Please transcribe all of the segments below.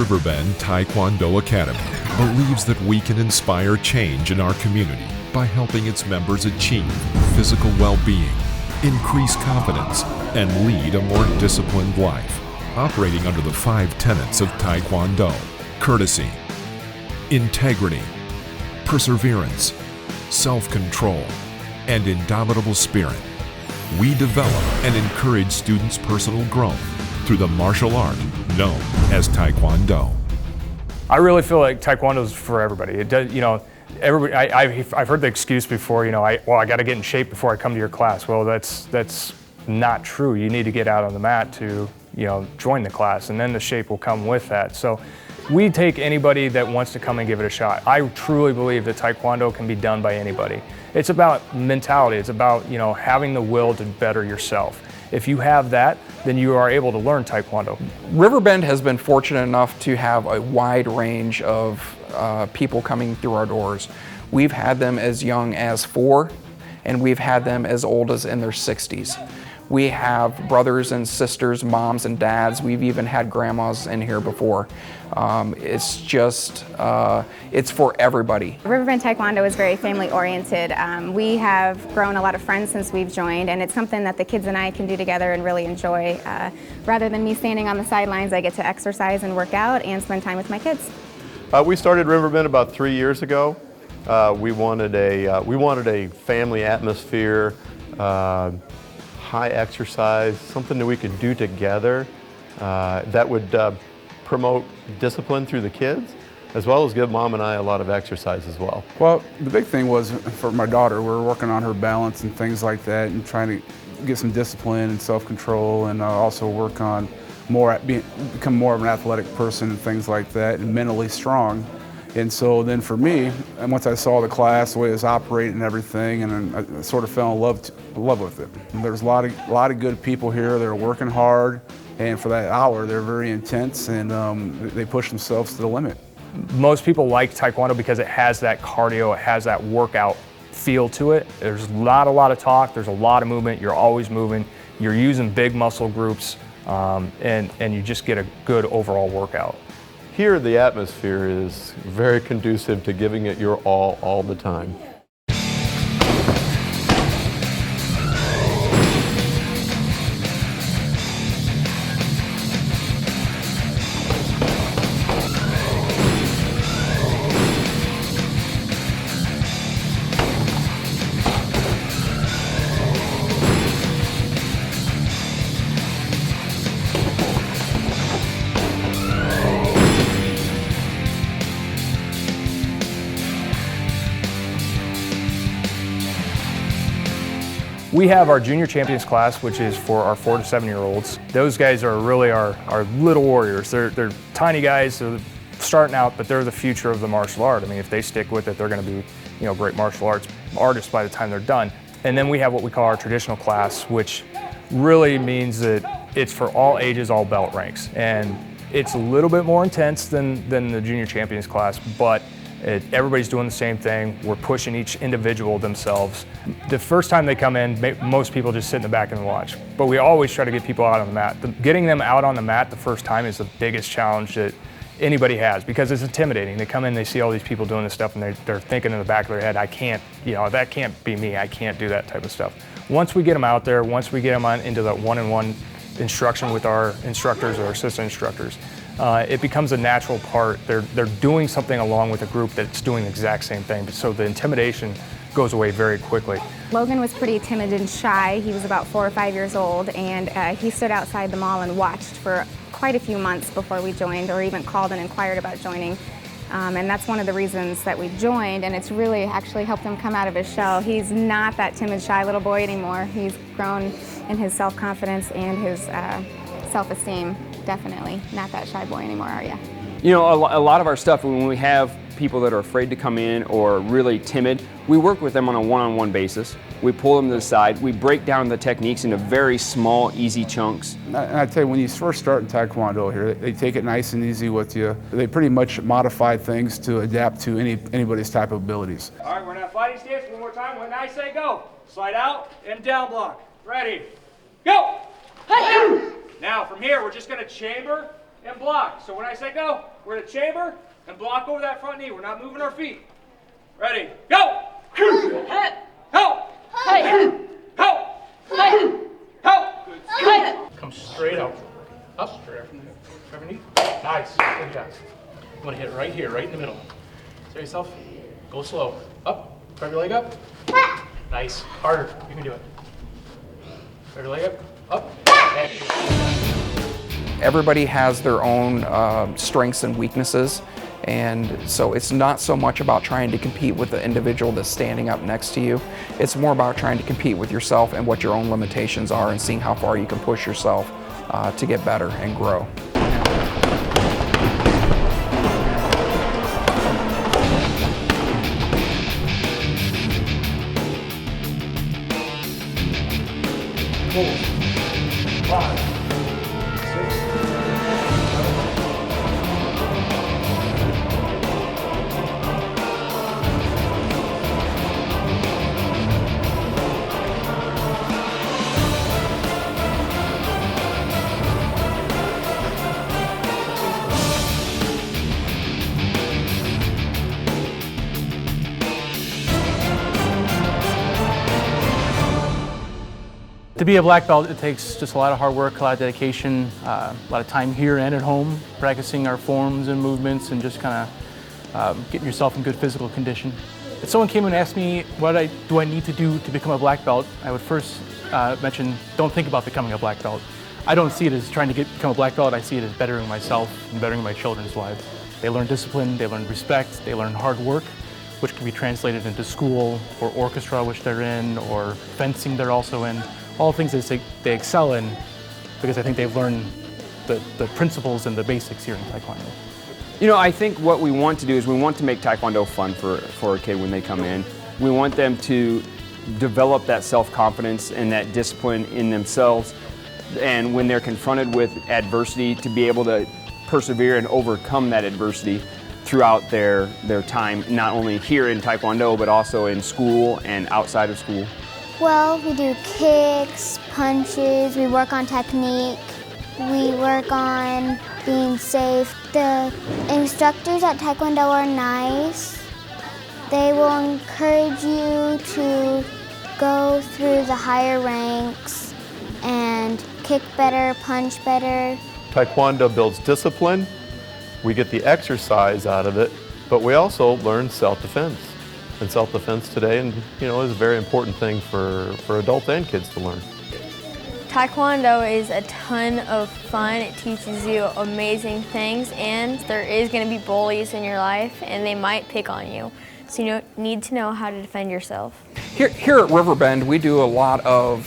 Riverbend Tae Kwon Do Academy believes that we can inspire change in our community by helping its members achieve physical well-being, increase confidence, and lead a more disciplined life, operating under the 5 tenets of Tae Kwon Do: courtesy, integrity, perseverance, self-control, and indomitable spirit. We develop and encourage students' personal growth through the martial art known as Tae Kwon Do. I really feel like Taekwondo is for everybody. It does, everybody. I've heard the excuse before. I got to get in shape before I come to your class. Well, that's not true. You need to get out on the mat to join the class, and then the shape will come with that. So we take anybody that wants to come and give it a shot. I truly believe that Taekwondo can be done by anybody. It's about mentality. It's about having the will to better yourself. If you have that, then you are able to learn Taekwondo. Riverbend has been fortunate enough to have a wide range of people coming through our doors. We've had them as young as 4, and we've had them as old as in their 60s. We have brothers and sisters, moms and dads. We've even had grandmas in here before. It's just, it's for everybody. Riverbend Taekwondo is very family oriented. We have grown a lot of friends since we've joined, and it's something that the kids and I can do together and really enjoy. Rather than me standing on the sidelines, I get to exercise and work out and spend time with my kids. We started Riverbend about 3 years ago. We wanted a family atmosphere, high exercise, something that we could do together that would promote discipline through the kids, as well as give Mom and I a lot of exercise as well. Well, the big thing was for my daughter, we're working on her balance and things like that, and trying to get some discipline and self-control, and also work on become more of an athletic person and things like that, and mentally strong. And so then for me, and once I saw the class, the way it was operating and everything, and I sort of fell in love with it. And there's a lot of good people here. They're working hard, and for that hour, they're very intense, and they push themselves to the limit. Most people like Taekwondo because it has that cardio, it has that workout feel to it. There's not a lot of talk, there's a lot of movement, you're always moving, you're using big muscle groups, and you just get a good overall workout. Here, the atmosphere is very conducive to giving it your all the time. We have our junior champions class, which is for our 4 to 7-year-olds. Those guys are really our little warriors. They're tiny guys, they're starting out, but they're the future of the martial art. I mean, if they stick with it, they're going to be, great martial arts artists by the time they're done. And then we have what we call our traditional class, which really means that it's for all ages, all belt ranks. And it's a little bit more intense than the junior champions class, but everybody's doing the same thing. We're pushing each individual themselves. The first time they come in, most people just sit in the back and watch. But we always try to get people out on the mat. Getting them out on the mat the first time is the biggest challenge that anybody has, because it's intimidating. They come in, they see all these people doing this stuff, and they're thinking in the back of their head, I can't, that can't be me. I can't do that type of stuff. Once we get them out there, once we get them into the one-on-one instruction with our instructors or assistant instructors, it becomes a natural part. They're doing something along with a group that's doing the exact same thing, so the intimidation goes away very quickly. Logan was pretty timid and shy. He was about 4 or 5 years old, and he stood outside the mall and watched for quite a few months before we joined, or even called and inquired about joining. And that's one of the reasons that we joined, and it's really actually helped him come out of his shell. He's not that timid, shy little boy anymore. He's grown in his self-confidence and his self-esteem. Definitely not that shy boy anymore, are you? A lot of our stuff, when we have people that are afraid to come in or really timid, we work with them on a one-on-one basis. We pull them to the side. We break down the techniques into very small, easy chunks. And I tell you, when you first start in Taekwondo here, they take it nice and easy with you. They pretty much modify things to adapt to anybody's type of abilities. All right, we're in a fighting stance. One more time. When I say go, slide out and down block. Ready, go! Now from here, we're just going to chamber and block. So when I say go, we're in a chamber and block over that front knee. We're not moving our feet. Ready, go! Help! Help! Help! Help! Come straight out. Up, straight from the knee. Nice, good job. You want to hit it right here, right in the middle. Set yourself, go slow. Up, drive your leg up. Nice, harder, you can do it. Drive your leg up. Everybody has their own strengths and weaknesses, and so it's not so much about trying to compete with the individual that's standing up next to you. It's more about trying to compete with yourself and what your own limitations are and seeing how far you can push yourself to get better and grow. To be a black belt, it takes just a lot of hard work, a lot of dedication, a lot of time here and at home, practicing our forms and movements and just kind of getting yourself in good physical condition. If someone came and asked me what do I need to do to become a black belt, I would first mention, don't think about becoming a black belt. I don't see it as trying to become a black belt, I see it as bettering myself and bettering my children's lives. They learn discipline, they learn respect, they learn hard work, which can be translated into school or orchestra, which they're in, or fencing they're also in. All things that they excel in because I think they've learned the principles and the basics here in Taekwondo. You know, I think what we want to do is we want to make Taekwondo fun for a kid when they come in. We want them to develop that self-confidence and that discipline in themselves, and when they're confronted with adversity, to be able to persevere and overcome that adversity throughout their time, not only here in Taekwondo, but also in school and outside of school. Well, we do kicks, punches, we work on technique, we work on being safe. The instructors at Taekwondo are nice. They will encourage you to go through the higher ranks and kick better, punch better. Taekwondo builds discipline, we get the exercise out of it, but we also learn self-defense. And self-defense today, and is a very important thing for adults and kids to learn. Taekwondo is a ton of fun. It teaches you amazing things, and there is going to be bullies in your life, and they might pick on you. So you need to know how to defend yourself. Here at Riverbend, we do a lot of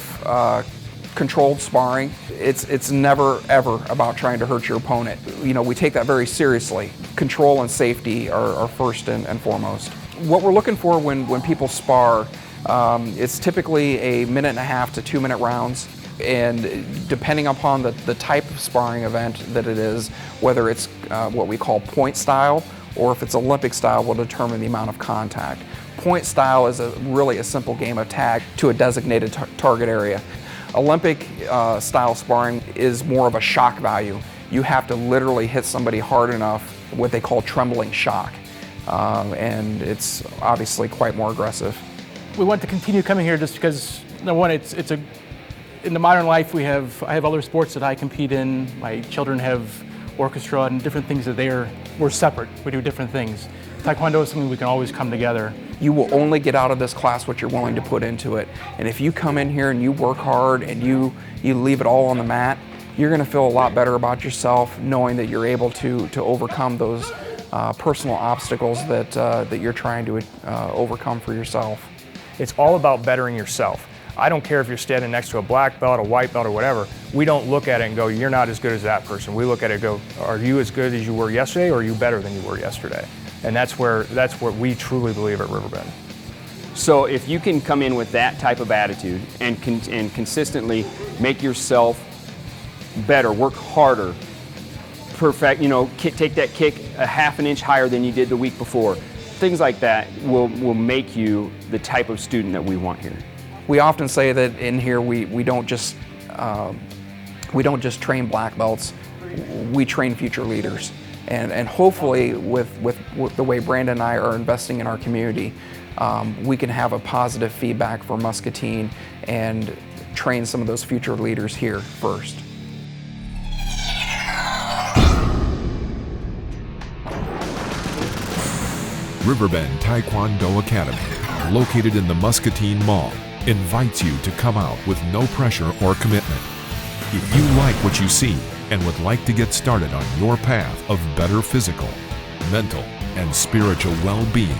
controlled sparring. It's never ever about trying to hurt your opponent. We take that very seriously. Control and safety are first and foremost. What we're looking for when people spar, it's typically a 1.5 to 2 minute rounds, and depending upon the type of sparring event that it is, whether it's what we call point style or if it's Olympic style, will determine the amount of contact. Point style is really a simple game of tag to a designated target area. Olympic style sparring is more of a shock value. You have to literally hit somebody hard enough, what they call trembling shock. And it's obviously quite more aggressive. We want to continue coming here just because, one, in the modern life I have other sports that I compete in. My children have orchestra and different things that we're separate. We do different things. Taekwondo is something we can always come together. You will only get out of this class what you're willing to put into it. And if you come in here and you work hard and you leave it all on the mat, you're going to feel a lot better about yourself, knowing that you're able to overcome those personal obstacles that you're trying to overcome for yourself. It's all about bettering yourself. I don't care if you're standing next to a black belt, a white belt, or whatever. We don't look at it and go, you're not as good as that person. We look at it and go, are you as good as you were yesterday, or are you better than you were yesterday? And that's what we truly believe at Riverbend. So if you can come in with that type of attitude and consistently make yourself better, work harder, perfect, take that kick a 1/2 inch higher than you did the week before. Things like that will make you the type of student that we want here. We often say that in here we don't just train black belts. we train future leaders. And hopefully with the way Brandon and I are investing in our community, we can have a positive feedback for Muscatine and train some of those future leaders here first. Riverbend Tae Kwon Do Academy, located in the Muscatine Mall, invites you to come out with no pressure or commitment. If you like what you see and would like to get started on your path of better physical, mental, and spiritual well-being,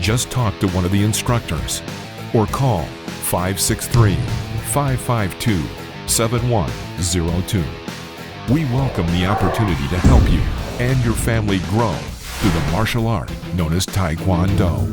just talk to one of the instructors or call 563-552-7102. We welcome the opportunity to help you and your family grow through the martial art known as Tae Kwon Do.